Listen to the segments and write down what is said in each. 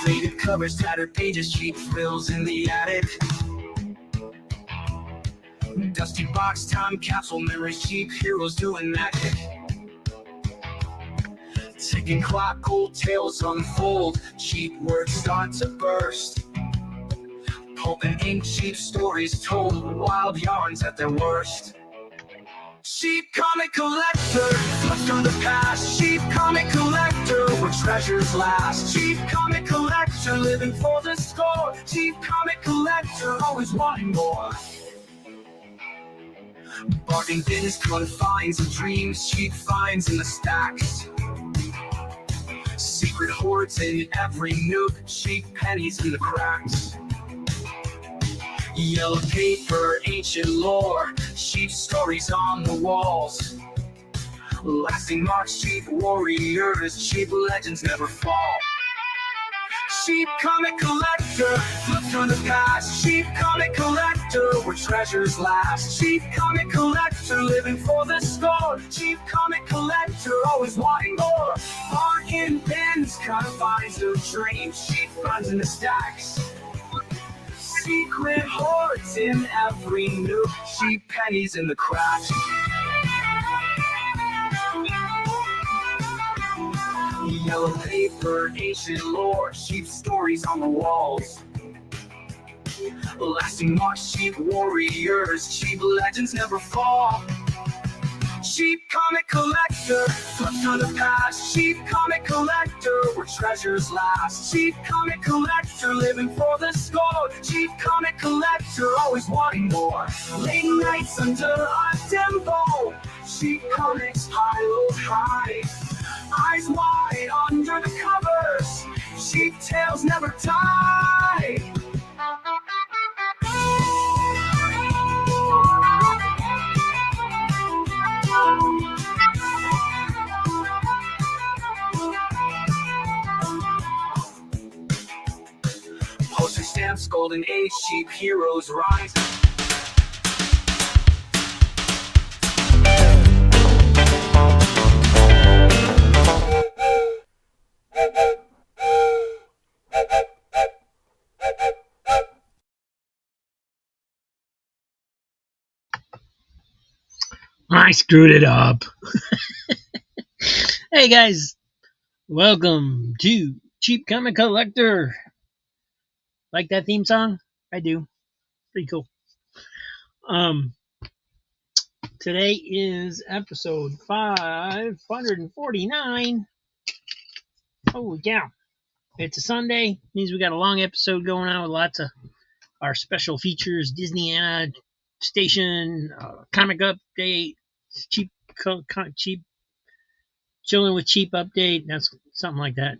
Faded covers, tattered pages, cheap thrills in the attic. Dusty box, time capsule, memories, cheap heroes doing magic. Ticking clock, old tales unfold, cheap words start to burst. Pulp and ink, cheap stories told, wild yarns at their worst. Cheap comic collector, left from the past. Cheap comic collector, where treasures last. Cheap comic collector, living for the score. Cheap comic collector, always wanting more. Bargain bins, confines of dreams, cheap finds in the stacks. Secret hoards in every nook, cheap pennies in the cracks. Yellow paper, ancient lore, cheap stories on the walls. Lasting marks, cheap warriors, cheap legends never fall. Cheap comic collector, look from the past. Cheap comic collector, where treasures last. Cheap comic collector, living for the score. Cheap comic collector, always wanting more. Bargain bins, confines of dreams, cheap finds in the stacks. Secret hoards in every nook, cheap pennies in the cracks. Yellow paper, ancient lore, cheap stories on the walls. Lasting marks, cheap warriors, cheap legends never fall. Cheap comic collector, left on the past. Cheap comic collector, where treasures last. Cheap comic collector, living for the score. Cheap comic collector, always wanting more. Late nights under a dim bowl, cheap comics piled high. Eyes wide under the covers, cheap tales never die. Poster stamps, golden age, cheap heroes rise. I screwed it up. Hey guys, welcome to Cheap Comic Collector. Like that theme song? I do. Pretty cool. Today is episode 549. Holy cow. It's a Sunday. Means we got a long episode going on with lots of our special features. Disney Station, comic update, cheap chilling with cheap update. That's something like that.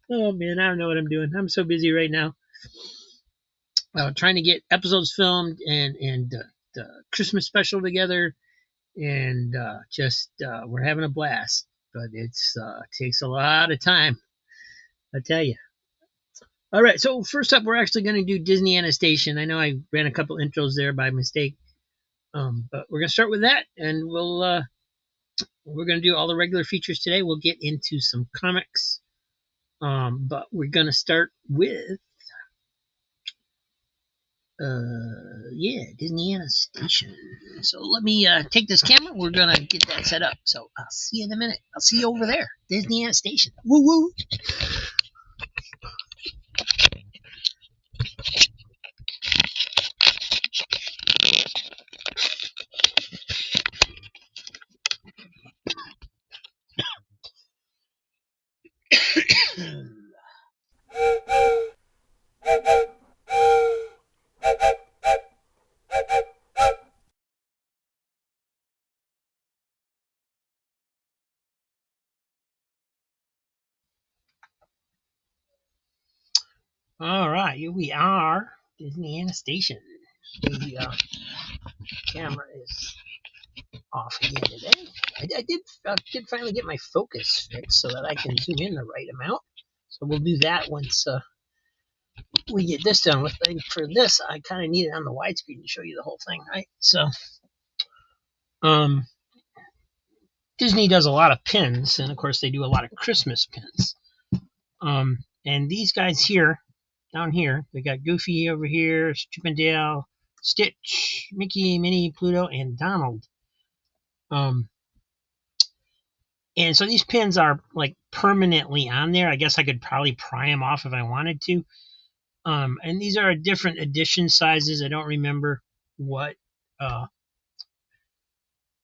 Oh man, I don't know what I'm doing. I'm so busy right now. Trying to get episodes filmed and the Christmas special together, and we're having a blast. But it takes a lot of time, I tell you. All right, so first up, we're actually going to do Disney Station. I know I ran a couple intros there by mistake, but we're going to start with that, and we're going to do all the regular features today. We'll get into some comics, but we're going to start with Disney Station. So let me take this camera. We're going to get that set up. So I'll see you in a minute. I'll see you over there, Disney Station. Woo woo. All right, here we are, Disney Station. The camera is off again today. I did finally get my focus fixed so that I can zoom in the right amount. So we'll do that once we get this done with. For this, I kind of need it on the widescreen to show you the whole thing, right? So, Disney does a lot of pins, and of course they do a lot of Christmas pins. And these guys here, down here, they got Goofy over here, Chip and Dale, Stitch, Mickey, Minnie, Pluto, and Donald. And so these pins are like permanently on there. I guess I could probably pry them off if I wanted to. And these are different edition sizes. I don't remember what,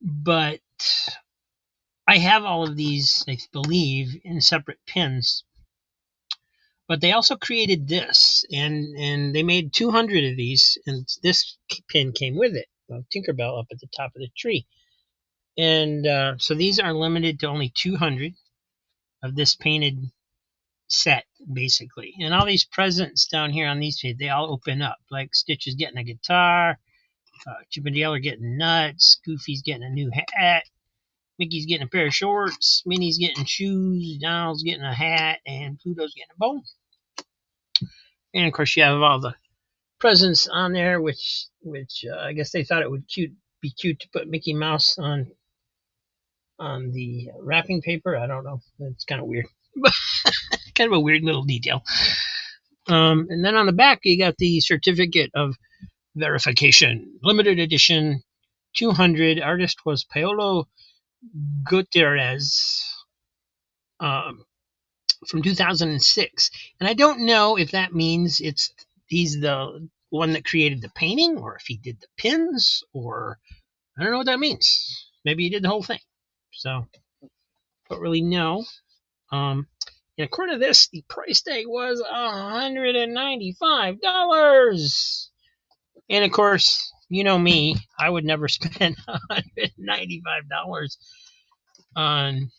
but I have all of these, I believe, in separate pins. But they also created this, and they made 200 of these, and this pin came with it, Tinkerbell up at the top of the tree. And so these are limited to only 200 of this painted set, basically. And all these presents down here on these pages, they all open up. Like Stitch is getting a guitar, Chip and Dale are getting nuts, Goofy's getting a new hat, Mickey's getting a pair of shorts, Minnie's getting shoes, Donald's getting a hat, and Pluto's getting a bone. And of course, you have all the presents on there, which I guess they thought it would be cute to put Mickey Mouse on the wrapping paper. I don't know. It's kind of weird, but kind of a weird little detail. And then on the back, you got the certificate of verification, limited edition, 200. Artist was Paolo Gutierrez from 2006. And I don't know if that means he's the one that created the painting, or if he did the pins, or I don't know what that means. Maybe he did the whole thing. So, don't really know. And according to this, the price tag was $195. And of course, you know me, I would never spend $195 on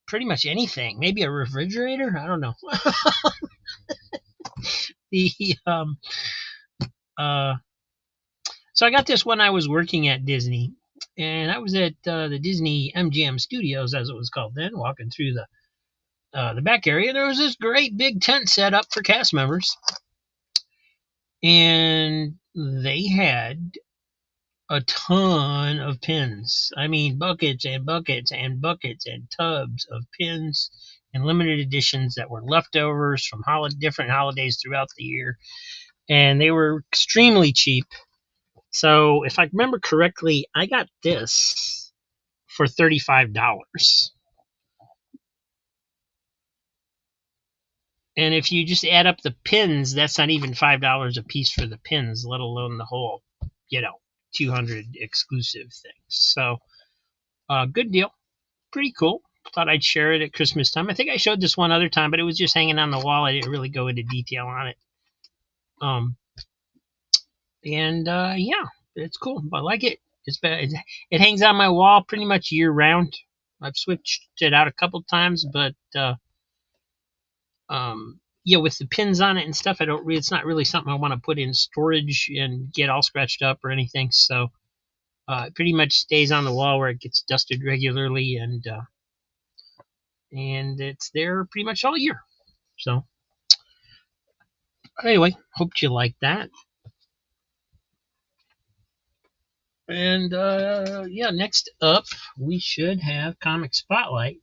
pretty much anything. Maybe a refrigerator? I don't know. So I got this when I was working at Disney. And I was at the Disney MGM Studios, as it was called then, walking through the back area. There was this great big tent set up for cast members. And they had a ton of pins. I mean, buckets and buckets and buckets and tubs of pins and limited editions that were leftovers from different holidays throughout the year. And they were extremely cheap. So if I remember correctly, I got this for $35. And if you just add up the pins, that's not even $5 a piece for the pins, let alone the whole, 200 exclusive things. So, good deal. Pretty cool. Thought I'd share it at Christmas time. I think I showed this one other time, but it was just hanging on the wall. I didn't really go into detail on it. Yeah, it's cool. I like it. It hangs on my wall pretty much year round. I've switched it out a couple times, but with the pins on it and stuff, it's not really something I want to put in storage and get all scratched up or anything. So it pretty much stays on the wall where it gets dusted regularly, and it's there pretty much all year. So anyway, hope you like that. And next up we should have Comic Spotlight.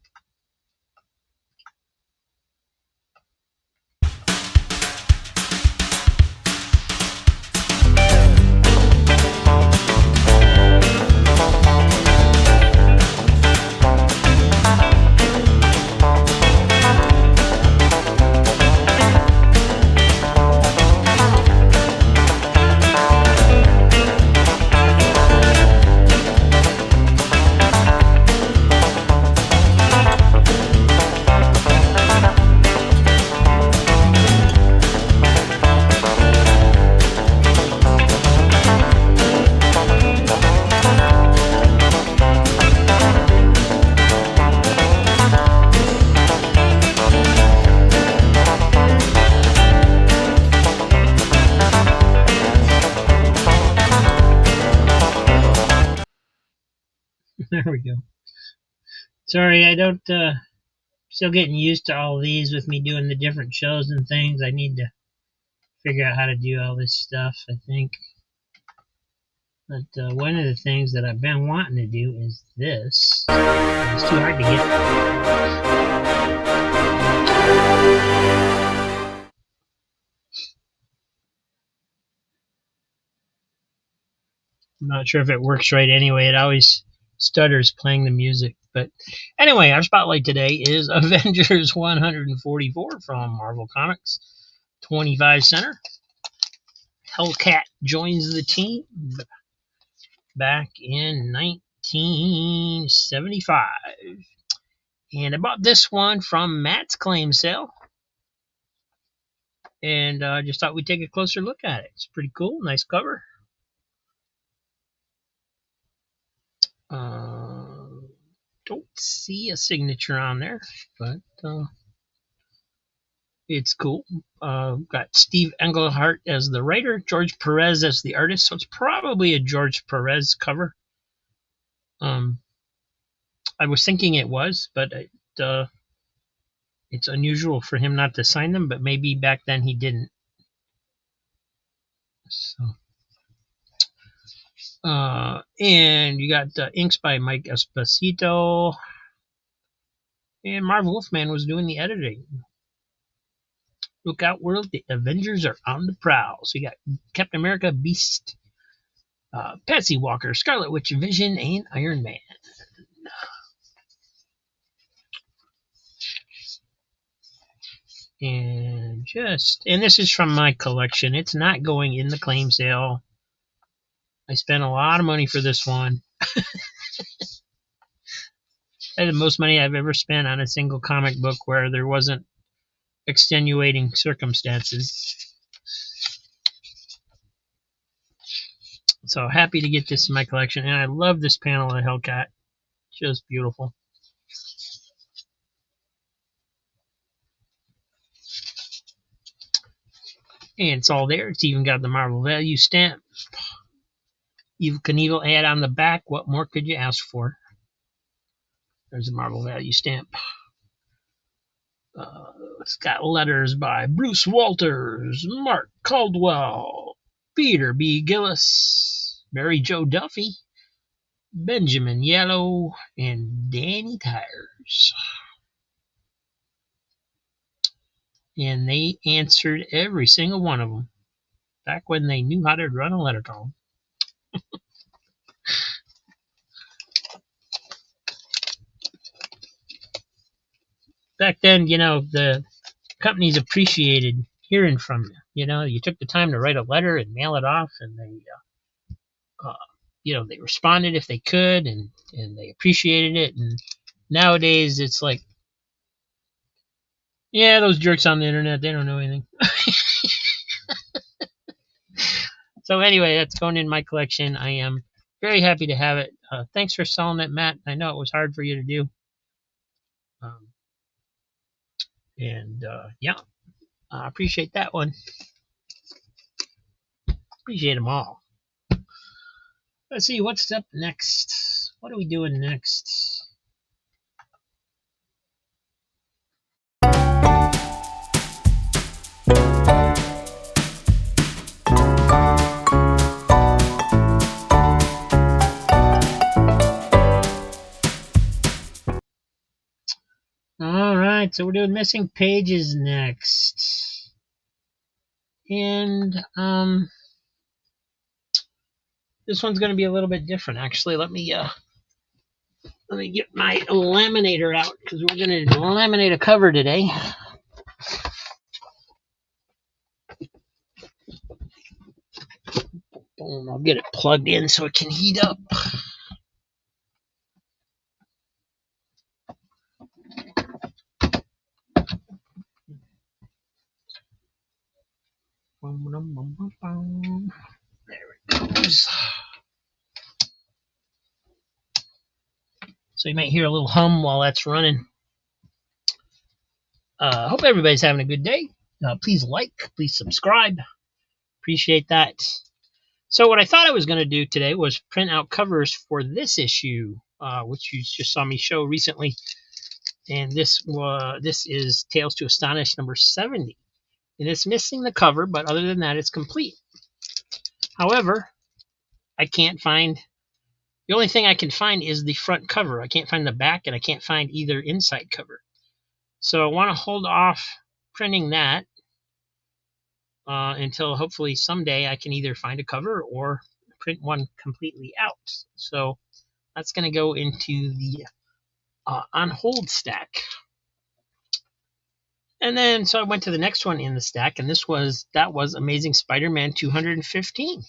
There we go. Sorry, I don't, still getting used to all these with me doing the different shows and things. I need to figure out how to do all this stuff, I think. But one of the things that I've been wanting to do is this. It's too hard to get. I'm not sure if it works right anyway. It always stutters playing the music. But anyway, our spotlight today is Avengers 144 from Marvel Comics 25 Center. Hellcat joins the team back in 1975. And I bought this one from Matt's claim sale. And I just thought we'd take a closer look at it. It's pretty cool. Nice cover. Don't see a signature on there, but it's cool. Got Steve Englehart as the writer, George Perez as the artist, so it's probably a George Perez cover. I was thinking it was, but it's unusual for him not to sign them, but maybe back then he didn't. So, and you got inks by Mike Esposito, and Marv Wolfman was doing the editing. Look out, world! The Avengers are on the prowl. So you got Captain America, Beast, Patsy Walker, Scarlet Witch, Vision, and Iron Man. And this is from my collection. It's not going in the claim sale. I spent a lot of money for this one. That's the most money I've ever spent on a single comic book where there wasn't extenuating circumstances. So happy to get this in my collection. And I love this panel of Hellcat. Just beautiful. And it's all there. It's even got the Marvel value stamp. Evil Knievel ad on the back. What more could you ask for? There's a Marvel value stamp. It's got letters by Bruce Walters, Mark Caldwell, Peter B. Gillis, Mary Jo Duffy, Benjamin Yellow, and Danny Tires. And they answered every single one of them back when they knew how to run a letter column. Back then, the companies appreciated hearing from you. You took the time to write a letter and mail it off, and they responded if they could, and they appreciated it. And nowadays, it's like, yeah, those jerks on the internet, they don't know anything. So anyway, that's going in my collection. I am very happy to have it. Thanks for selling it, Matt. I know it was hard for you to do. Yeah, I appreciate that one. Appreciate them all. Let's see, what's up next? What are we doing next? Alright, so we're doing missing pages next. And this one's going to be a little bit different, actually. Let me get my laminator out, because we're going to laminate a cover today. Boom, I'll get it plugged in so it can heat up. There it goes. So you might hear a little hum while that's running. Hope everybody's having a good day. Please like, please subscribe. Appreciate that. So what I thought I was going to do today was print out covers for this issue, which you just saw me show recently. And this is Tales to Astonish number 70. And it's missing the cover, but other than that, it's complete. However, I can't find, the only thing I can find is the front cover. I can't find the back, and I can't find either inside cover. So I want to hold off printing that until hopefully someday I can either find a cover or print one completely out. So that's going to go into the on hold stack. And then so I went to the next one in the stack, and that was Amazing Spider-Man 215.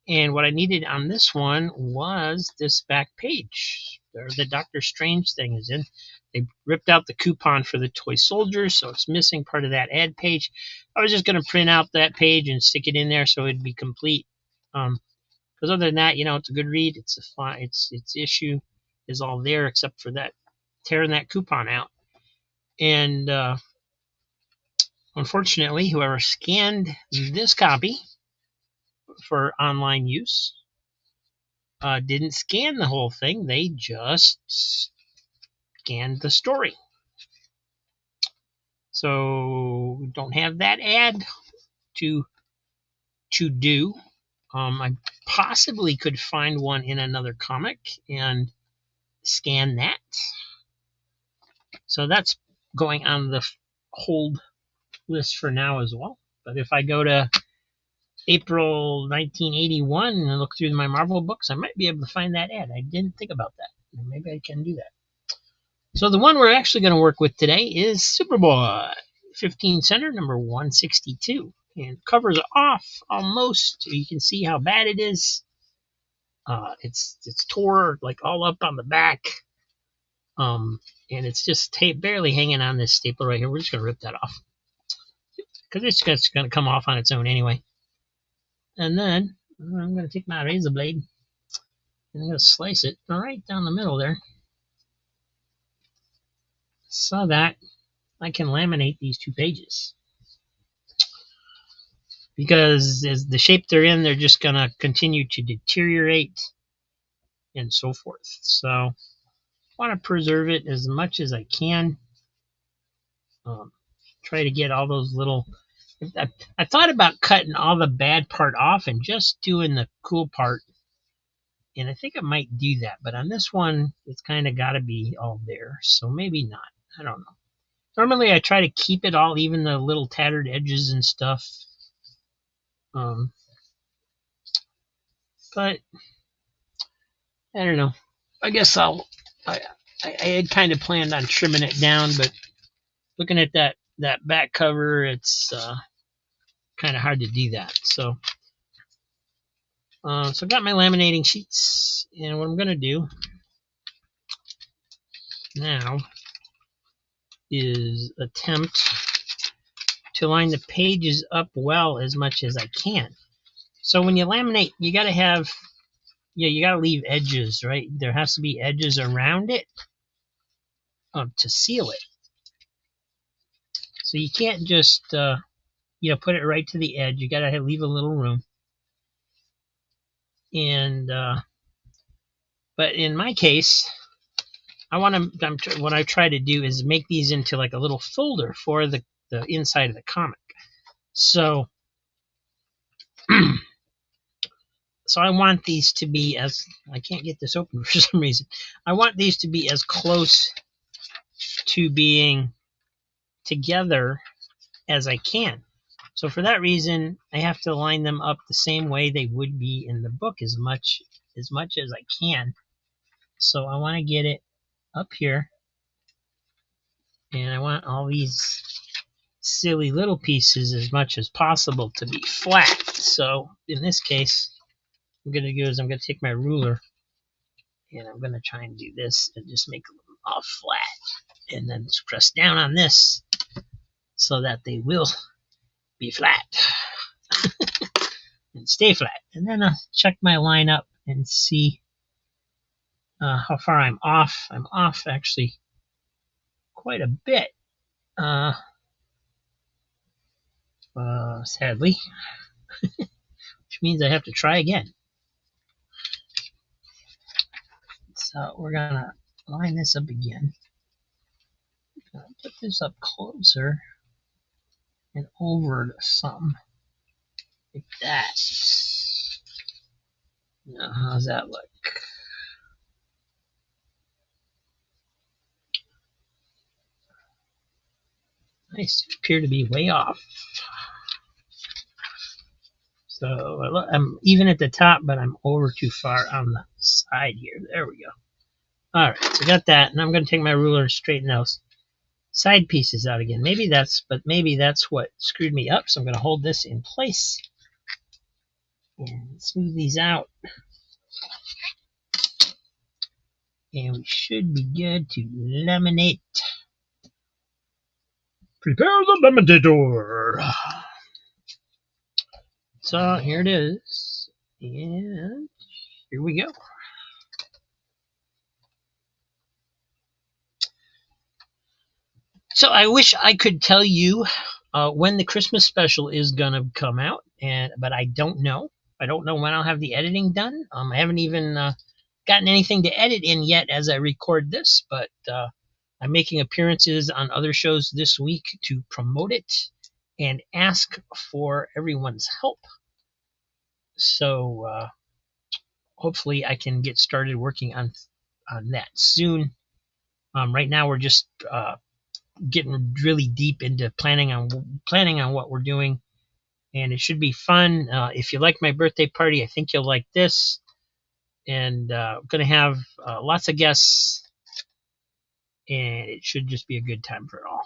And what I needed on this one was this back page. There the Doctor Strange thing is in. They ripped out the coupon for the toy soldiers, so it's missing part of that ad page. I was just going to print out that page and stick it in there so it'd be complete. Because other than that, it's a good read. It's a fun. Its issue is all there except for that tearing that coupon out. And unfortunately, whoever scanned this copy for online use didn't scan the whole thing. They just scanned the story. So we don't have that ad to do. I possibly could find one in another comic and scan that. So that's going on the hold list for now as well. But if I go to April 1981 and look through my Marvel books, I might be able to find that ad. I didn't think about that. Maybe I can do that. So the one we're actually going to work with today is Superboy, 15 center, number 162. And covers off almost. You can see how bad it is. It's tore like all up on the back. And it's just barely hanging on this staple right here. We're just going to rip that off, because it's just going to come off on its own anyway. And then I'm going to take my razor blade and I'm going to slice it right down the middle there, so that I can laminate these two pages. Because as the shape they're in, they're just going to continue to deteriorate and so forth. So I want to preserve it as much as I can. Try to get all those little... I thought about cutting all the bad part off and just doing the cool part. And I think I might do that. But on this one, it's kind of got to be all there. So maybe not. I don't know. Normally I try to keep it all, even the little tattered edges and stuff. But I don't know. I guess I had kind of planned on trimming it down, but looking at that back cover, it's kind of hard to do that. So I got my laminating sheets, and what I'm going to do now is attempt to line the pages up well as much as I can. So when you laminate, you got to have, you got to leave edges, right? There has to be edges around it to seal it. So you can't just, put it right to the edge. You got to leave a little room. And, but in my case, what I try to do is make these into like a little folder for the inside of the comic. So, so I want these to be I can't get this open for some reason. I want these to be as close to being together as I can. So for that reason, I have to line them up the same way they would be in the book as much as I can. So I want to get it up here, and I want all these silly little pieces as much as possible to be flat. So in this case, what I'm going to do is I'm going to take my ruler and I'm going to try and do this and just make them all flat, and then just press down on this so that they will be flat and stay flat. And then I'll check my line up and see how far I'm off. I'm off actually quite a bit, sadly, which means I have to try again. So we're gonna line this up again. Put this up closer and over some, like that. Now, how's that look? Nice. Appear to be way off. So I'm even at the top, but I'm over too far on the side here. There we go. All right, so I got that, and I'm going to take my ruler and straighten those side pieces out again. Maybe that's what screwed me up. So I'm going to hold this in place and smooth these out. And we should be good to laminate. Prepare the laminator. So here it is. And here we go. So I wish I could tell you when the Christmas special is going to come out, but I don't know. I don't know when I'll have the editing done. I haven't even gotten anything to edit in yet as I record this, but I'm making appearances on other shows this week to promote it and ask for everyone's help. So hopefully I can get started working on that soon. Right now we're just getting really deep into planning on what we're doing, and it should be fun. If you like my birthday party, I think you'll like this. And going to have lots of guests, and it should just be a good time for it all.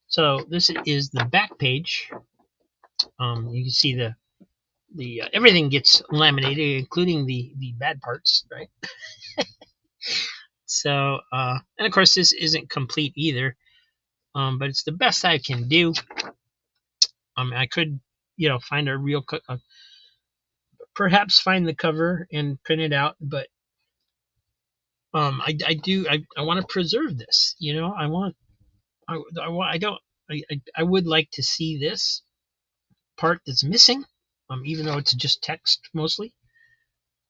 So this is the back page. You can see the everything gets laminated, including the bad parts, right? So and of course this isn't complete either, but it's the best I can do. I could find a real perhaps find the cover and print it out, but I want to preserve this. I would like to see this part that's missing, even though it's just text mostly.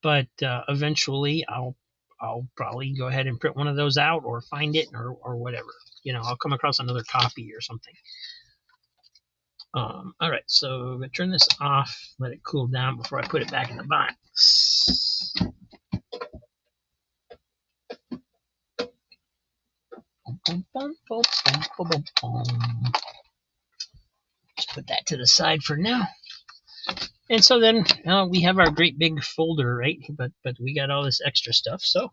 But eventually, I'll probably go ahead and print one of those out, or find it, or whatever. I'll come across another copy or something. All right, so I'm gonna turn this off, let it cool down before I put it back in the box. Just put that to the side for now. And so then we have our great big folder, right? But we got all this extra stuff, so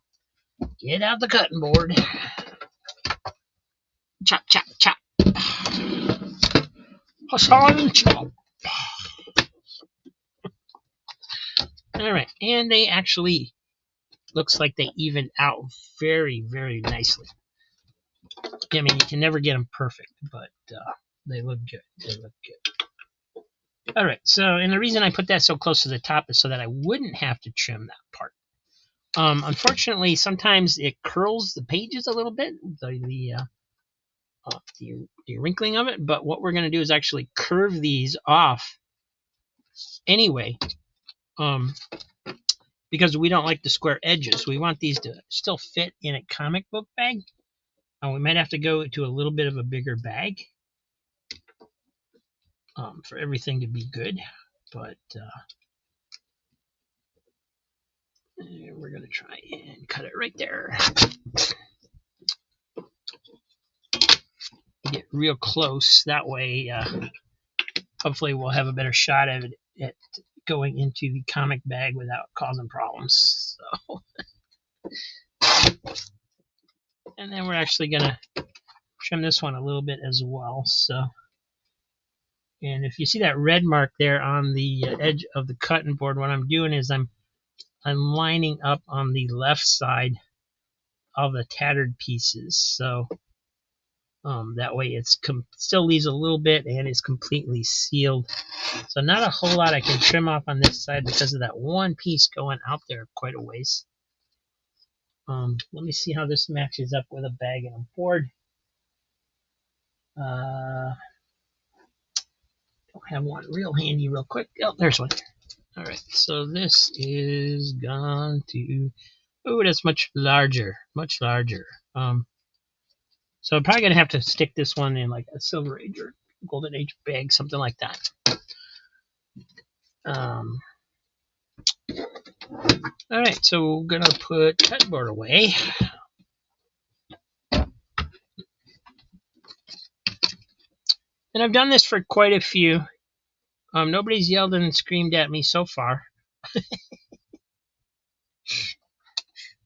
get out the cutting board. Chop, chop, chop. Hassan chop. All right, and they actually looks like they evened out very, very nicely. I mean, you can never get them perfect, but they look good. They look good. All right, so, and the reason I put that so close to the top is so that I wouldn't have to trim that part. Unfortunately, sometimes it curls the pages a little bit, the wrinkling of it, but what we're going to do is actually curve these off anyway, because we don't like the square edges. We want these to still fit in a comic book bag. We might have to go to a little bit of a bigger bag for everything to be good, but we're going to try and cut it right there. Get real close. That way, hopefully we'll have a better shot of it going into the comic bag without causing problems. So, and then we're actually going to trim this one a little bit as well. So, and if you see that red mark there on the edge of the cutting board, what I'm doing is I'm lining up on the left side of the tattered pieces. So that way it's still leaves a little bit and is completely sealed. So not a whole lot I can trim off on this side because of that one piece going out there quite a ways. Let me see how this matches up with a bag and a board. Don't have one real handy real quick. Oh, there's one. All right, so this is gone to, oh, that's much larger, much larger. So I'm probably gonna have to stick this one in like a Silver Age or Golden Age bag, something like that. All right, so we're gonna put that board away. And I've done this for quite a few. Nobody's yelled and screamed at me so far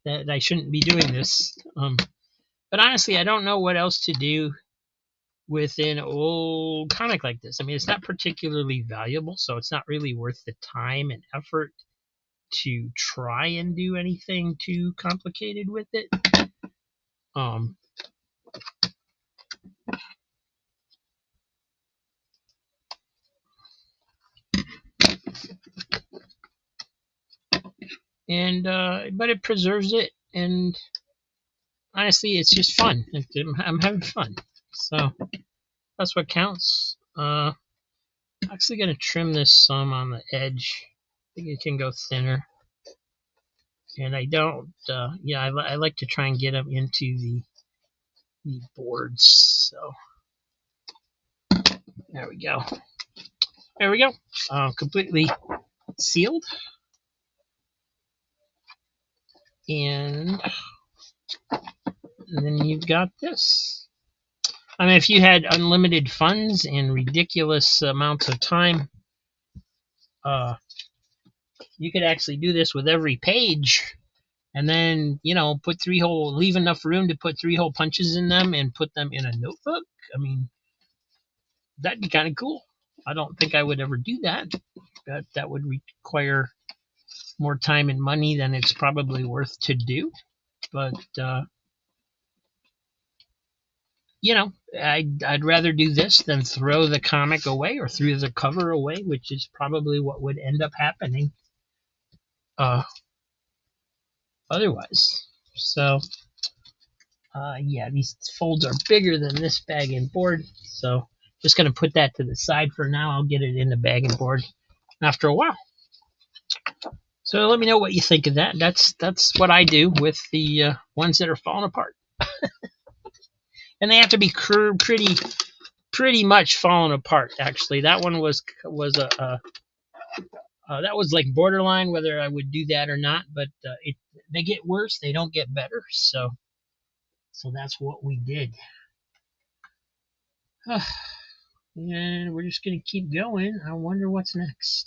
that I shouldn't be doing this. But honestly, I don't know what else to do with an old comic like this. I mean, it's not particularly valuable, so it's not really worth the time and effort to try and do anything too complicated with it. But it preserves it, and honestly, it's just fun. I'm having fun, so that's what counts. I'm actually gonna trim this some on the edge. I think it can go thinner, and I don't. I like to try and get them into the boards. So there we go. There we go. Completely sealed, and then you've got this. I mean, if you had unlimited funds and ridiculous amounts of time, you could actually do this with every page, and then leave enough room to put 3-hole punches in them and put them in a notebook. I mean, that'd be kind of cool. I don't think I would ever do that. That would require more time and money than it's probably worth to do. But I'd rather do this than throw the comic away or throw the cover away, which is probably what would end up happening otherwise. So these folds are bigger than this bag and board, so just going to put that to the side for now. I'll get it in the bag and board after a while. So let me know what you think of that. That's what I do with the ones that are falling apart. And they have to be pretty much falling apart. Actually, that one was that was like borderline whether I would do that or not. But they get worse; they don't get better. So that's what we did. And we're just gonna keep going. I wonder what's next.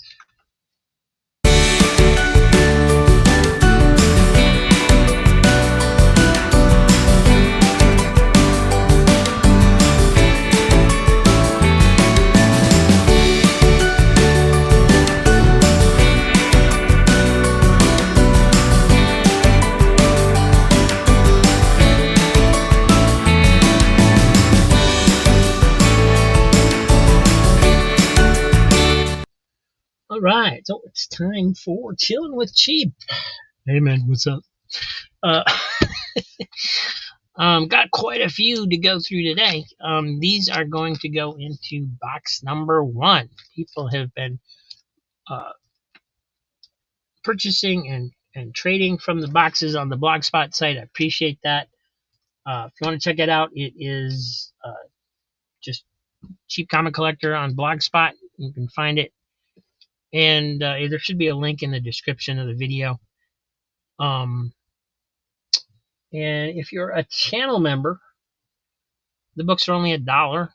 All right, so it's time for Chilling with Cheap. Hey man, what's up? Got quite a few to go through today. These are going to go into box number 1. People have been purchasing and trading from the boxes on the Blogspot site. I appreciate that. If you want to check it out, it is just Cheap Comic Collector on Blogspot. You can find it. And there should be a link in the description of the video. And if you're a channel member, the books are only $1.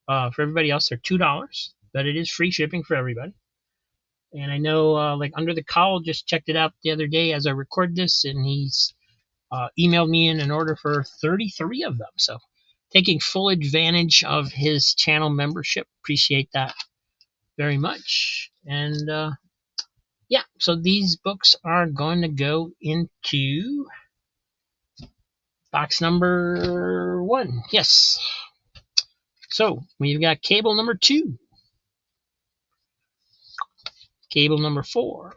For everybody else, they're $2, but it is free shipping for everybody. And I know, like Under the Cowl just checked it out the other day as I record this, and he's emailed me in an order for 33 of them. So taking full advantage of his channel membership. Appreciate that very much. And so these books are going to go into box number 1. Yes. So we've got cable number 2, cable number 4,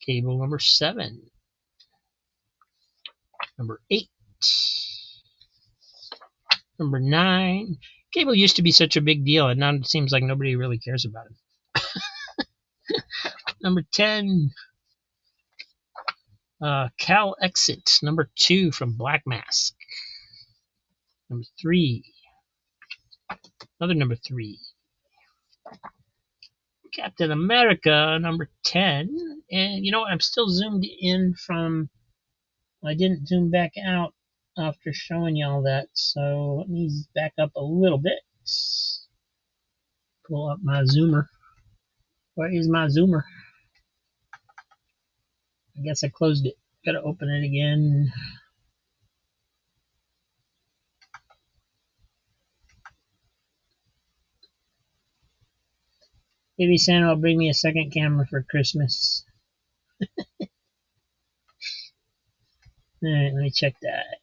cable number 7, number 8, number 9. Cable used to be such a big deal, and now it seems like nobody really cares about it. Number 10, Cal Exit, number 2 from Black Mask. Number 3, another number 3. Captain America number 10. And you know what? I'm still zoomed in from. I didn't zoom back out after showing y'all that, so let me back up a little bit. Pull up my zoomer. Where is my zoomer? I guess I closed it. Gotta open it again. Maybe Santa will bring me a second camera for Christmas. Alright, let me check that.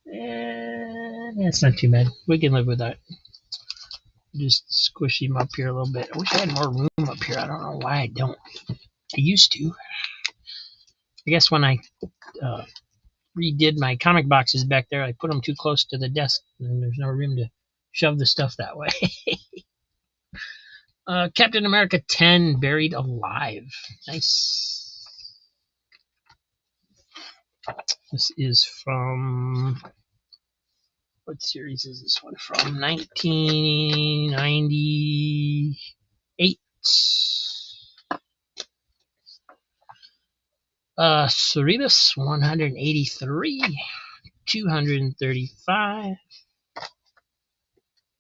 And that's not too bad. We can live with that. Just squish him up here a little bit. I wish I had more room up here. I don't know why I don't. I used to. I guess when I redid my comic boxes back there, I put them too close to the desk, and there's no room to shove the stuff that way. Captain America 10, Buried Alive. Nice. This is from, what series is this one from? 1998. Cerritos 183, 235,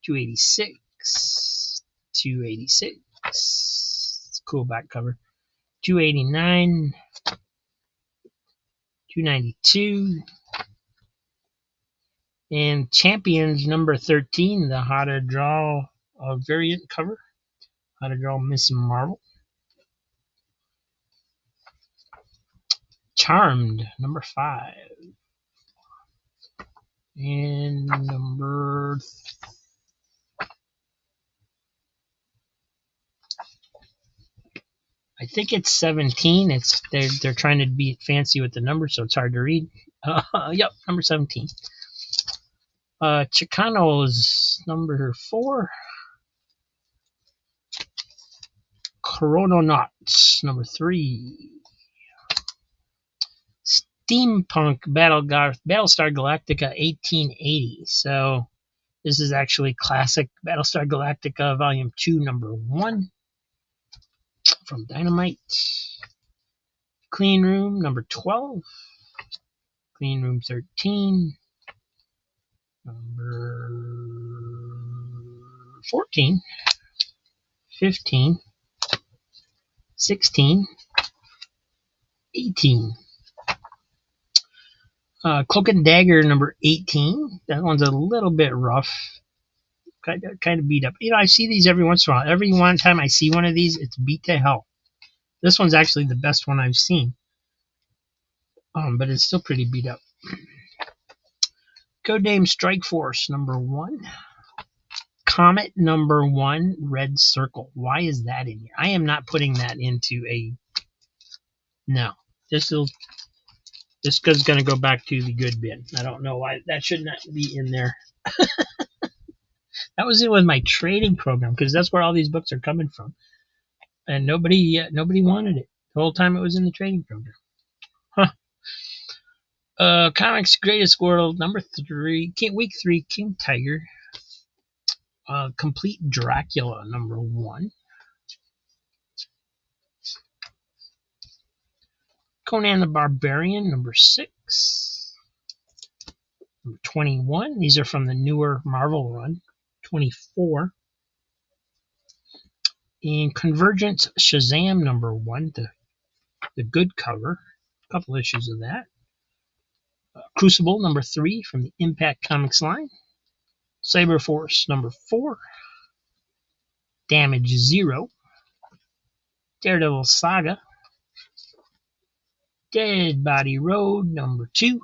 286, 286. It's a cool back cover. 289, 292, and Champions number 13, the How to Draw variant cover. How to Draw Miss Marvel. Charmed number 5. And number I think it's 17. They're trying to be fancy with the numbers, so it's hard to read. Yep, number 17. Chicanos number 4. Chrononauts number 3. Steampunk Battlestar Galactica 1880. So this is actually classic Battlestar Galactica Volume 2, number 1 from Dynamite. Clean Room number 12. Clean Room 13. Number 14. 15. 16. 18. Cloak and Dagger number 18. That one's a little bit rough. Kind of beat up. You know, I see these every once in a while. Every one time I see one of these, it's beat to hell. This one's actually the best one I've seen. But it's still pretty beat up. Codename Strike Force number 1. Comet number 1, Red Circle. Why is that in here? I am not putting that into a... No. This is going to go back to the good bin. I don't know why. That should not be in there. That was it with my trading program, because that's where all these books are coming from. And nobody wanted it. The whole time it was in the trading program. Huh. Comics Greatest World, number 3. Week 3, King Tiger. Complete Dracula, number 1. Conan the Barbarian, number 6. Number 21. These are from the newer Marvel run. 24. And Convergence Shazam, number 1. The good cover. A couple issues of that. Crucible, number 3, from the Impact Comics line. Cyberforce, number 4. Damage Zero. Daredevil Saga. Dead Body Road, number 2.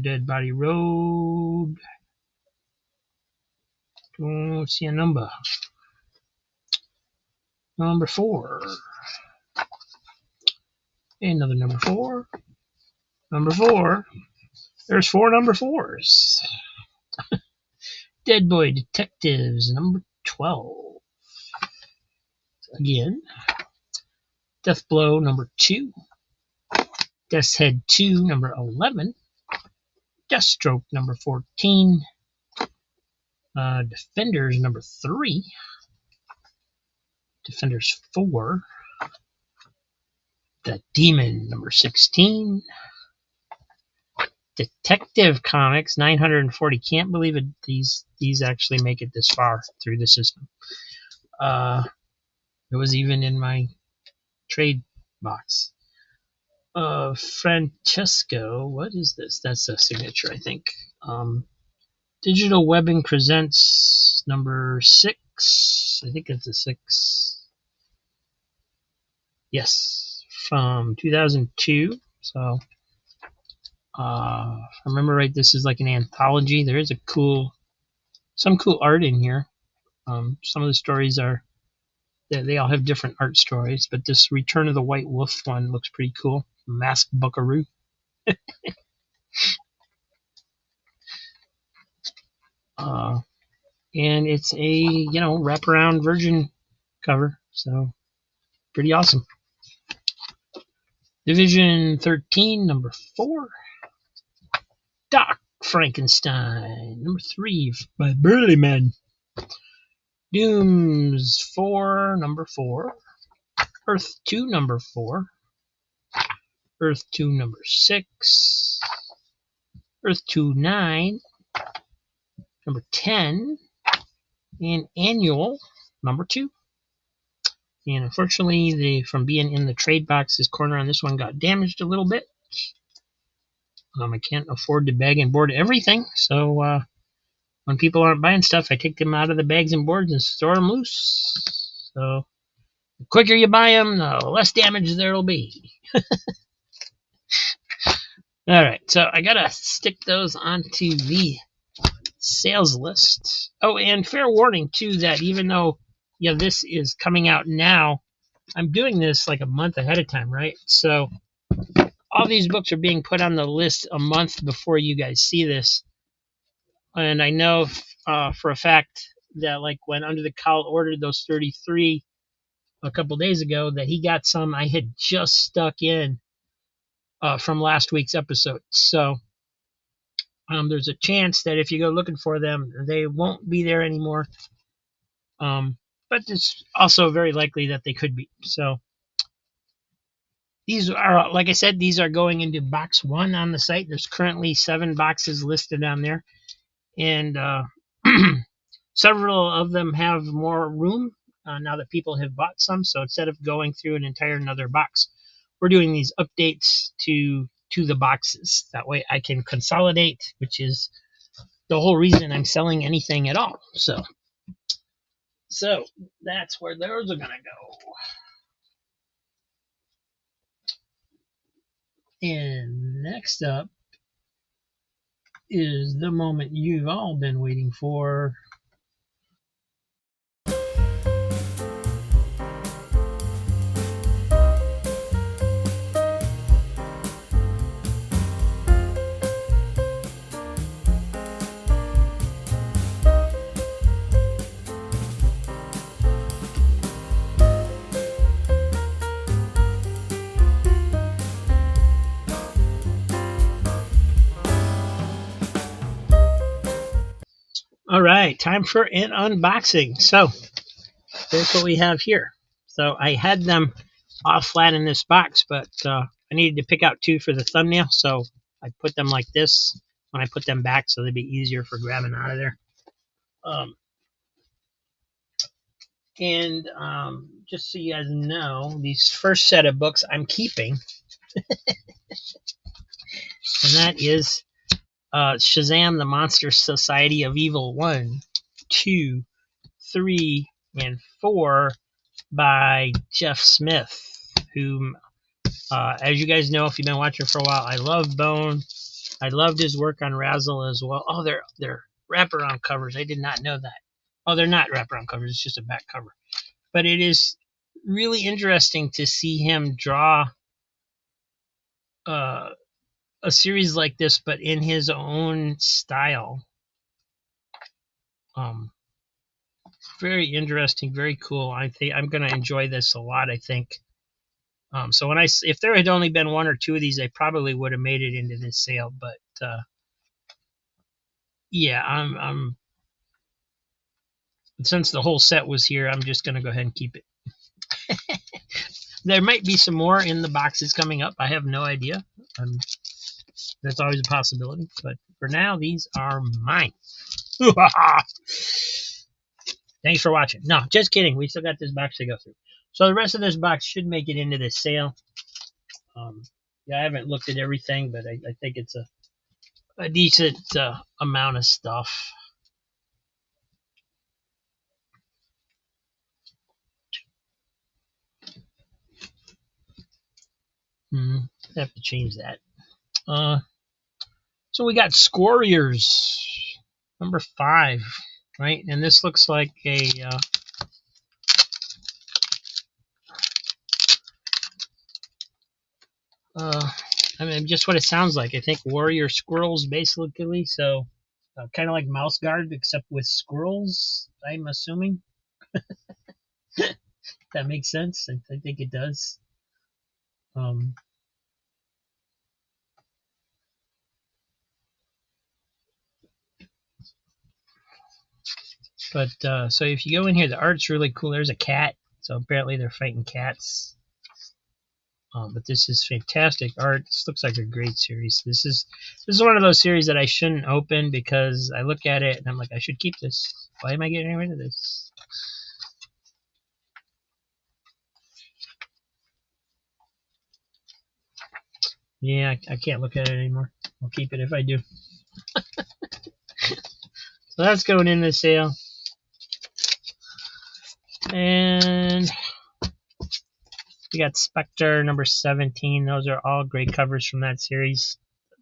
Dead Body Road. Don't see a number. Number 4. Another number 4. Number 4. There's 4 number 4s. Dead Boy Detectives, number 12. Again. Death Blow, number 2. Death's Head 2, number 11. Deathstroke, number 14. Defenders number 3. Defenders 4. The Demon number 16. Detective Comics 940. Can't believe it. These actually make it this far through the system. It was even in my trade box. Francesco, what is this? That's a signature, I think. Digital Webbing presents number 6. I think it's a 6. Yes, from 2002. So, if I remember right, this is like an anthology. There is some cool art in here. Some of the stories they all have different art stories, but this Return of the White Wolf one looks pretty cool. Masked Buckaroo. And it's a wraparound Virgin cover, so pretty awesome. Division 13, number 4. Doc Frankenstein, number 3 by Burly Men. Dooms 4, number 4. Earth 2, number 4. Earth 2, number 6. Earth 2, 9. Number 10. And Annual, number 2. And unfortunately, from being in the trade box, this corner on this one got damaged a little bit. I can't afford to bag and board everything, so when people aren't buying stuff, I take them out of the bags and boards and store them loose. So the quicker you buy them, the less damage there will be. All right, so I gotta stick those onto the sales list. Oh, and fair warning too that even though this is coming out now, I'm doing this like a month ahead of time, right? So all these books are being put on the list a month before you guys see this. And I know for a fact that like when Under the Cowl ordered those 33 a couple days ago, that he got some I had just stuck in from last week's episode. So there's a chance that if you go looking for them, they won't be there anymore. But it's also very likely that they could be. So these are, like I said, these are going into box 1 on the site. There's currently 7 boxes listed on there. And several of them have more room now that people have bought some. So instead of going through an entire another box, we're doing these updates to the boxes. That way I can consolidate, which is the whole reason I'm selling anything at all. So that's where those are going to go. And next up is the moment you've all been waiting for. All right, time for an unboxing. So here's what we have here. So I had them all flat in this box, but I needed to pick out 2 for the thumbnail, so I put them like this when I put them back so they'd be easier for grabbing out of there. Just so you guys know, these first set of books I'm keeping, and that is Shazam, the Monster Society of Evil 1, 2, 3, and 4 by Jeff Smith, whom, as you guys know, if you've been watching for a while, I love Bone. I loved his work on Razzle as well. Oh, they're wraparound covers. I did not know that. Oh, they're not wraparound covers. It's just a back cover. But it is really interesting to see him draw a series like this, but in his own style. Very interesting, very cool. I think I'm going to enjoy this a lot, I think. So if there had only been 1 or 2 of these, I probably would have made it into this sale. But yeah, I'm Since the whole set was here, I'm just going to go ahead and keep it. There might be some more in the boxes coming up. I have no idea. That's always a possibility. But for now, these are mine. Thanks for watching. No, just kidding. We still got this box to go through. So the rest of this box should make it into this sale. Yeah, I haven't looked at everything, but I think it's a decent amount of stuff. I have to change that. So we got Squarriors, number 5, right? And this looks like a I mean, just what it sounds like. I think warrior squirrels, basically. So, kind of like Mouse Guard, except with squirrels. I'm assuming. That makes sense. I think it does. But so if you go in here, the art's really cool. There's a cat. So apparently they're fighting cats. But this is fantastic art. This looks like a great series. This is one of those series that I shouldn't open because I look at it and I'm like, I should keep this. Why am I getting rid of this? Yeah, I can't look at it anymore. I'll keep it if I do. So that's going in the sale. And we got Spectre number 17. Those are all great covers from that series.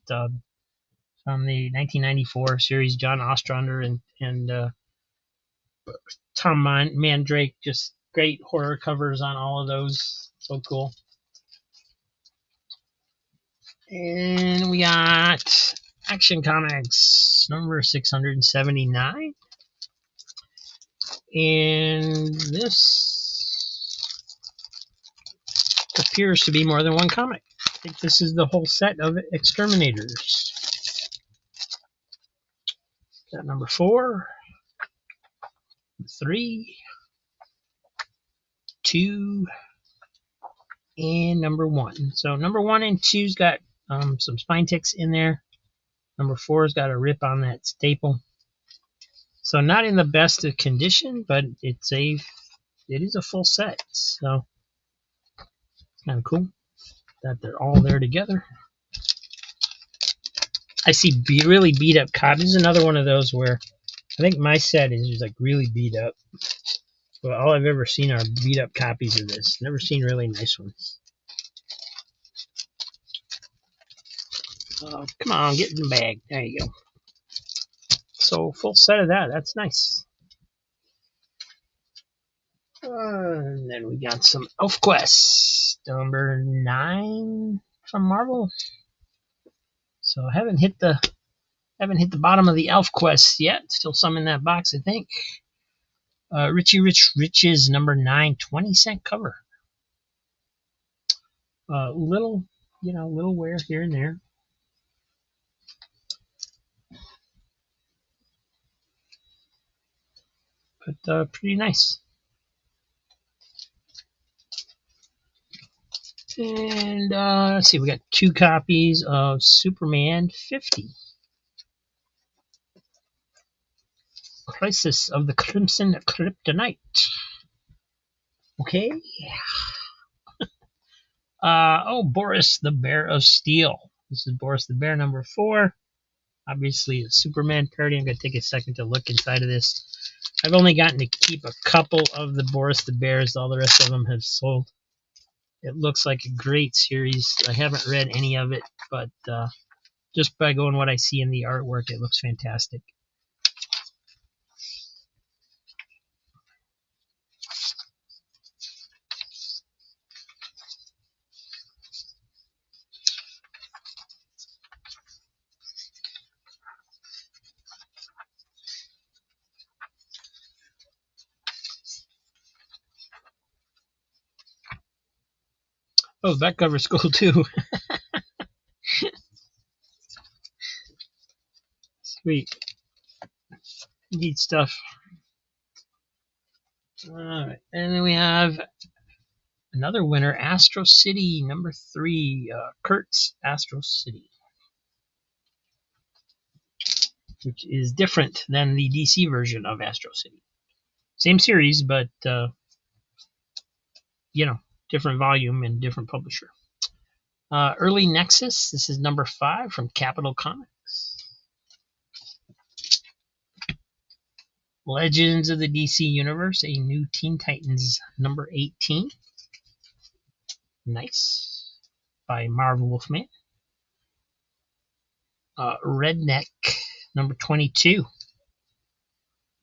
From the 1994 series, John Ostrander and Tom Mandrake. Just great horror covers on all of those. So cool. And we got Action Comics number 679. And this appears to be more than one comic. I think this is the whole set of Exterminators. Got number 4, 3, 2, and number 1. So number 1 and 2's got some spine ticks in there. Number 4's got a rip on that staple. So not in the best of condition, but it is a full set. So it's kind of cool that they're all there together. I see really beat up copies. This is another one of those where I think my set is just like really beat up. But all I've ever seen are beat up copies of this. Never seen really nice ones. Come on, get in the bag. There you go. So full set of that. That's nice. And then we got some ElfQuest number 9 from Marvel. So I haven't hit the bottom of the ElfQuest yet. Still some in that box, I think. Richie Rich Riches number 9, 20-cent cover. Little wear here and there. But pretty nice. And let's see, we got 2 copies of Superman 50. Crisis of the Crimson Kryptonite. Okay. Boris the Bear of Steel. This is Boris the Bear number 4. Obviously a Superman parody. I'm going to take a second to look inside of this. I've only gotten to keep a couple of the Boris the Bears. All the rest of them have sold. It looks like a great series. I haven't read any of it, but just by going what I see in the artwork, it looks fantastic. Oh, the back cover's cool too. Sweet. Neat stuff. All right, and then we have another winner, Astro City, number 3, Kurt's Astro City, which is different than the DC version of Astro City. Same series, but different volume and different publisher. Early Nexus, this is number 5 from Capital Comics. Legends of the DC Universe, a new Teen Titans, number 18. Nice. By Marv Wolfman. Redneck, number 22.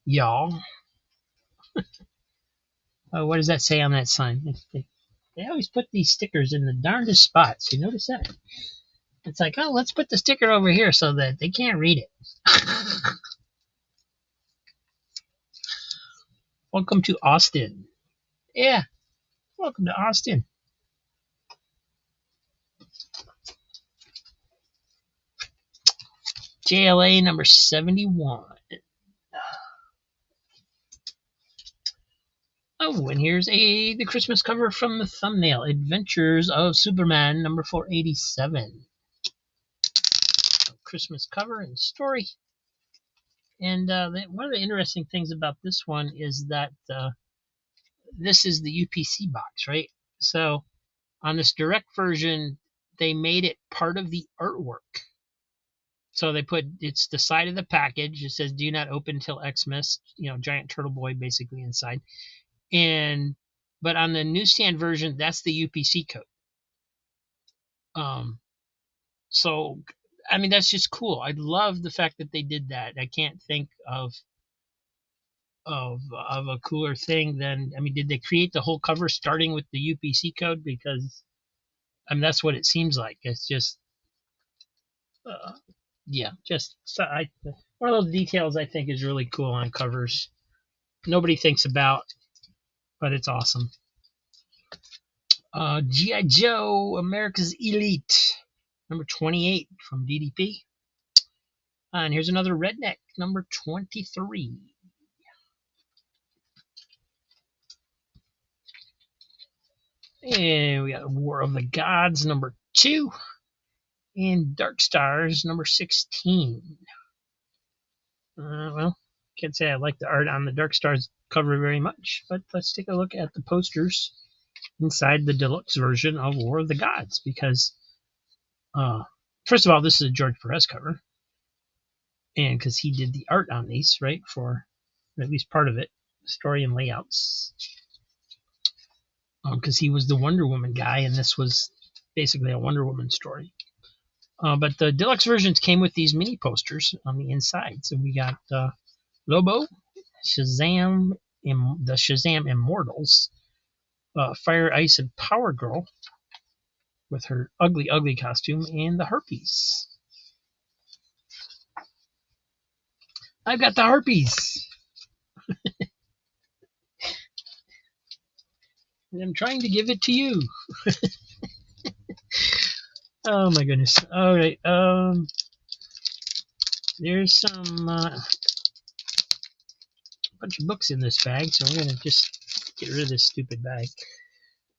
Y'all. What does that say on that sign? They always put these stickers in the darndest spots. You notice that? It's like, oh, let's put the sticker over here so that they can't read it. Welcome to Austin. Yeah, welcome to Austin. JLA number 71. Oh, and here's the Christmas cover from the thumbnail. Adventures of Superman, number 487. Christmas cover and story. And one of the interesting things about this one is that this is the UPC box, right? So on this direct version, they made it part of the artwork. So they put, it's the side of the package. It says, do not open till Xmas, giant turtle boy basically inside. But on the newsstand version, that's the UPC code. So, I mean, that's just cool. I love the fact that they did that. I can't think of a cooler thing than, I mean, did they create the whole cover starting with the UPC code? Because, I mean, that's what it seems like. It's just, one of those details I think is really cool on covers. Nobody thinks about, but it's awesome. G.I. Joe, America's Elite, number 28 from DDP. And here's another Redneck, number 23. And we got War of the Gods, number 2. And Dark Stars, number 16. Well, can't say I like the art on the Dark Stars cover very much, but let's take a look at the posters inside the deluxe version of War of the Gods, because first of all, this is a George Perez cover, and because he did the art on these, right, for at least part of it, story and layouts, because he was the Wonder Woman guy, and this was basically a Wonder Woman story. But the deluxe versions came with these mini posters on the inside. So we got Lobo, Shazam, the Shazam Immortals, Fire, Ice, and Power Girl with her ugly, ugly costume, and the Harpies. I've got the Harpies. And I'm trying to give it to you. Oh my goodness. All right. There's some bunch of books in this bag, so I'm gonna just get rid of this stupid bag.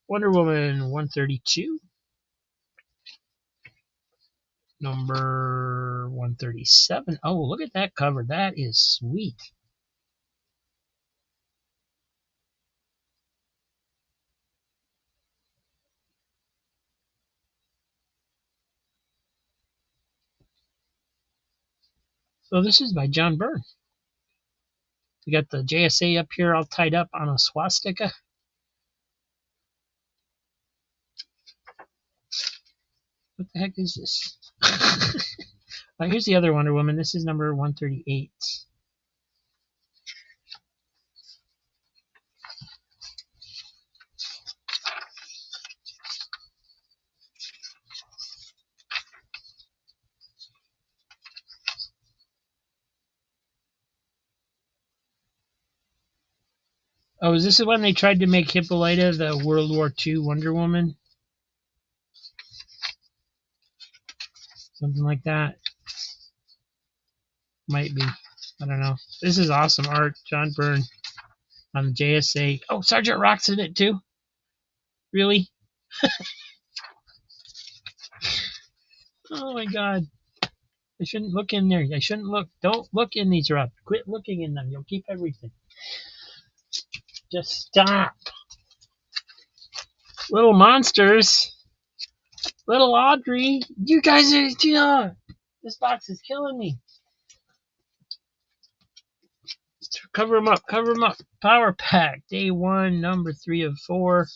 Wonder Woman 132, number 137. Oh, look at that cover. That is sweet. So this is by John Byrne. We got the JSA up here all tied up on a swastika. What the heck is this? Here's the other Wonder Woman. This is number 138. Oh, is this the one they tried to make Hippolyta the World War II Wonder Woman? Something like that. Might be. I don't know. This is awesome art. John Byrne. on the JSA. Oh, Sergeant Rock's in it too. Really? Oh my God! I shouldn't look in there. I shouldn't look. Don't look in these, Rob. Quit looking in them. You'll keep everything. Just stop. Little monsters. Little Audrey. You guys are. This box is killing me. Cover them up. Cover them up. Power Pack. Day 1, number 3 of 4.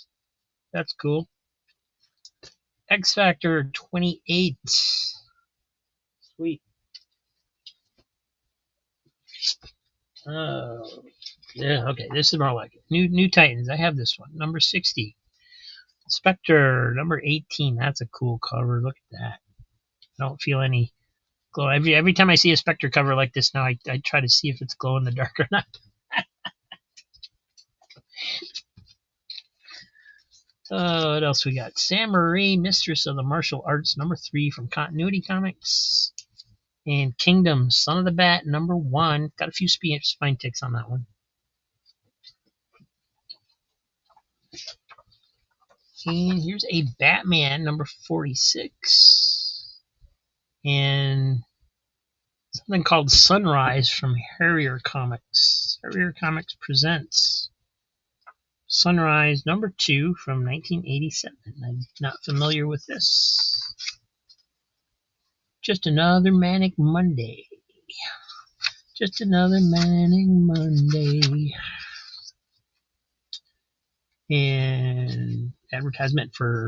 That's cool. X Factor 28. Sweet. Oh. Yeah, okay. This is more like it. New Titans. I have this one. Number 60. Spectre, number 18. That's a cool cover. Look at that. I don't feel any glow. Every time I see a Spectre cover like this now, I try to see if it's glow in the dark or not. What else we got? Sam Marie, Mistress of the Martial Arts, number 3 from Continuity Comics. And Kingdom, Son of the Bat, number 1. Got a few spine ticks on that one. And here's a Batman, number 46. And something called Sunrise from Harrier Comics. Harrier Comics presents Sunrise, number 2 from 1987. I'm not familiar with this. Just another Manic Monday. Just another Manic Monday. And advertisement for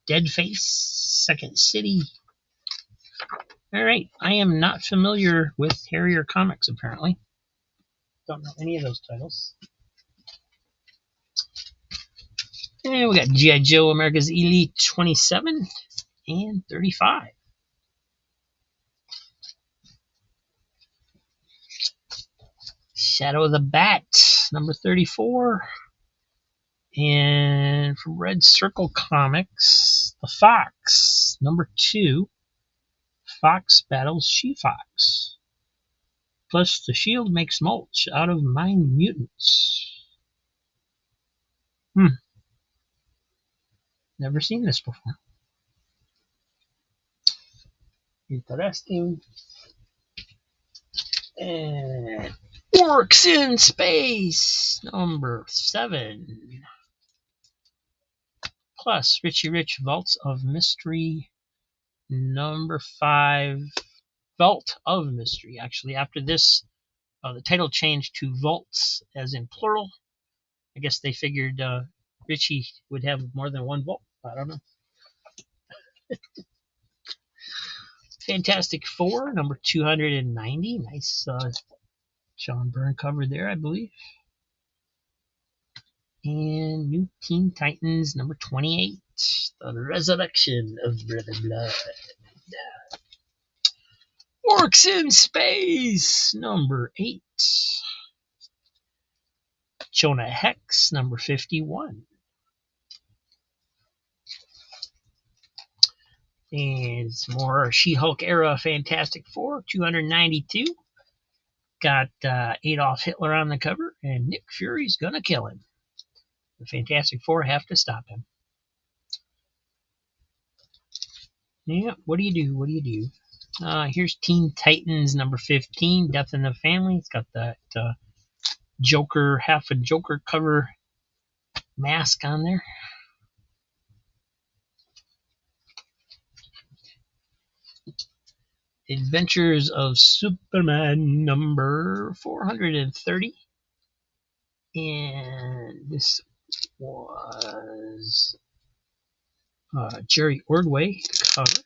Deadface, Second City. All right, I am not familiar with Harrier Comics, apparently. Don't know any of those titles. And we got G.I. Joe, America's Elite 27 and 35. Shadow of the Bat, number 34. And from Red Circle Comics, The Fox, number 2. Fox battles She-Fox. Plus, the Shield makes mulch out of mind mutants. Never seen this before. Interesting. And Orcs in Space, number 7. Plus, Richie Rich Vaults of Mystery, number 5. Vault of Mystery. Actually, after this, the title changed to Vaults, as in plural. I guess they figured Richie would have more than one vault. I don't know. Fantastic Four, number 290. Nice John Byrne cover there, I believe. And New Teen Titans, number 28. The Resurrection of Brother Blood. Orcs in Space, number 8. Jonah Hex, number 51. And some more She-Hulk era Fantastic Four, 292. Got Adolf Hitler on the cover, and Nick Fury's gonna kill him. The Fantastic Four have to stop him. Yeah, what do you do? What do you do? Here's Teen Titans number 15, Death in the Family. It's got that Joker, half a Joker cover mask on there. Adventures of Superman number 430. And this was Jerry Ordway cover.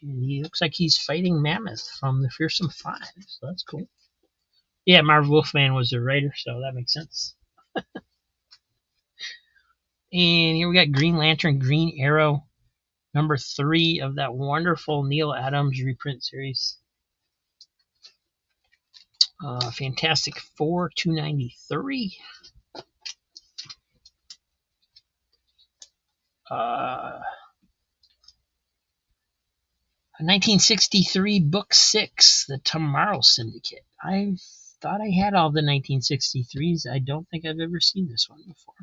And he looks like he's fighting Mammoth from the Fearsome Five, so that's cool. Yeah, Marv Wolfman was the writer, so that makes sense. And here we got Green Lantern, Green Arrow, number 3 of that wonderful Neil Adams reprint series. Fantastic Four, 293. 1963 Book 6, The Tomorrow Syndicate. I thought I had all the 1963s. I don't think I've ever seen this one before.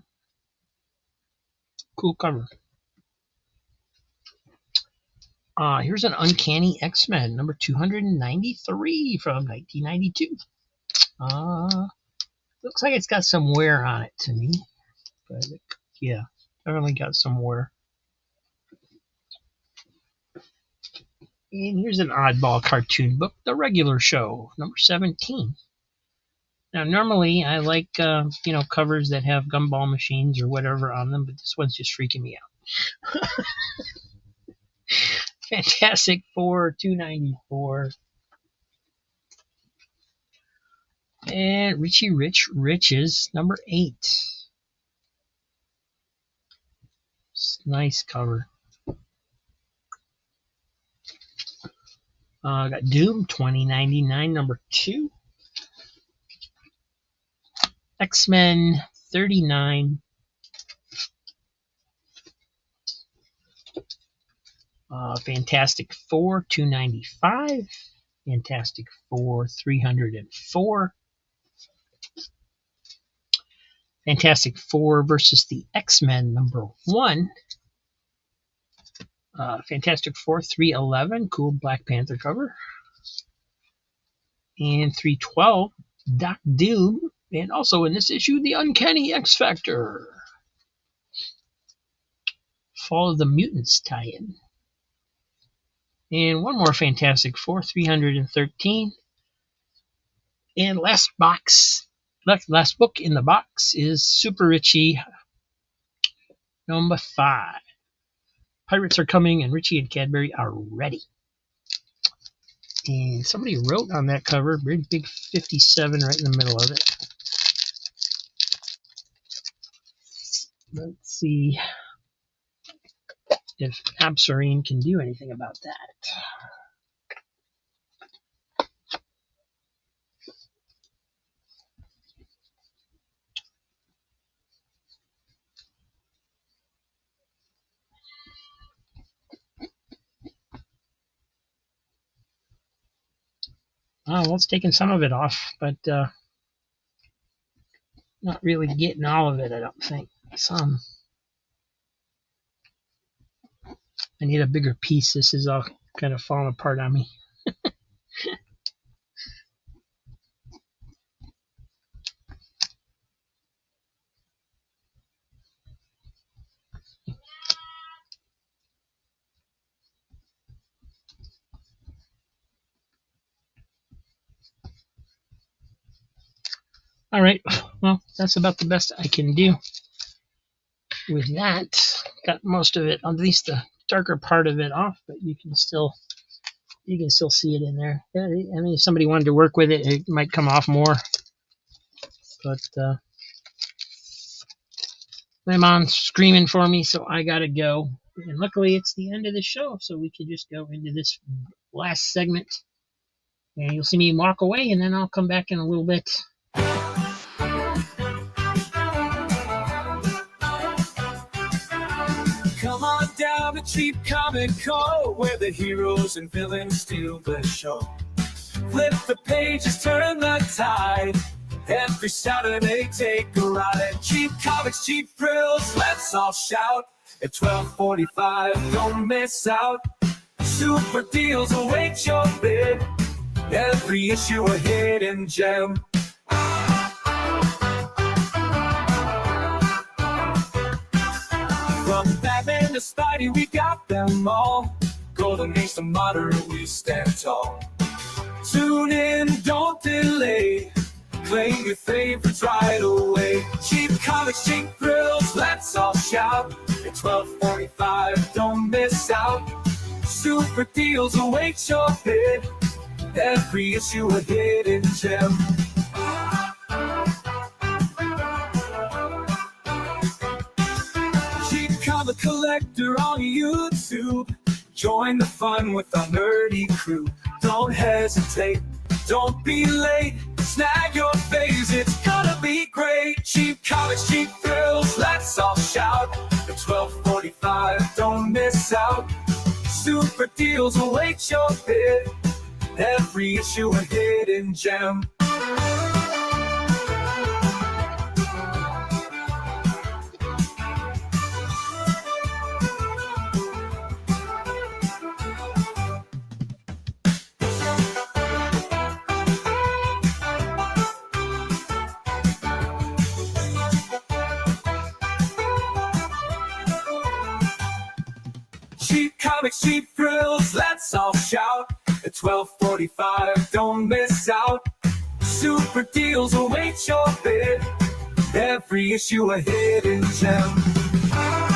Cool cover. Here's an Uncanny X-Men, number 293 from 1992. Looks like it's got some wear on it to me. But yeah, definitely got some wear. And here's an oddball cartoon book, The Regular Show, number 17. Now, normally I like, covers that have gumball machines or whatever on them, but this one's just freaking me out. Fantastic Four, 294. And Richie Rich Riches, number 8. Nice cover. Got Doom, 2099, number 2. X-Men, 39. Fantastic Four, 295. Fantastic Four, 304. Fantastic Four versus the X-Men, number 1. Fantastic Four, 311. Cool Black Panther cover. And 312, Doc Doom. And also in this issue, the Uncanny X-Factor. Fall of the Mutants tie-in. And one more Fantastic Four, 313. And last book in the box is Super Richie, number 5. Pirates are coming, and Richie and Cadbury are ready. And somebody wrote on that cover, big 57 right in the middle of it. Let's see if Absurine can do anything about that. Oh, well, it's taking some of it off, but not really getting all of it, I don't think. Some. I need a bigger piece. This is all kind of falling apart on me. All right, well, that's about the best I can do with that. Got most of it, at least the darker part of it off, but you can still see it in there. I mean, if somebody wanted to work with it, it might come off more. But my mom's screaming for me, so I gotta go. And luckily, it's the end of the show, so we can just go into this last segment. And you'll see me walk away, and then I'll come back in a little bit. Come on down to Cheap Comic Co, where the heroes and villains steal the show. Flip the pages, turn the tide. Every Saturday, take a ride at Cheap Comics, Cheap Thrills. Let's all shout at 12:45. Don't miss out. Super deals await your bid. Every issue a hidden gem. From Batman to Spidey, we got them all. Golden Age to modern, we stand tall. Tune in, don't delay. Claim your favorites right away. Cheap Comics, Cheap Thrills, let's all shout. At 12:45, don't miss out. Super deals await your bid. Every issue a hidden gem. Cheap Comic Collector on YouTube. Join the fun with our nerdy crew. Don't hesitate, don't be late. Snag your faves, it's gonna be great. Cheap Comics, Cheap Thrills, let's all shout. At 12:45, don't miss out. Super deals await your bid. Every issue a hidden gem. Cheap comics, cheap thrills, let's all shout. At 12:45, don't miss out. Super deals await your bid. Every issue a hidden gem.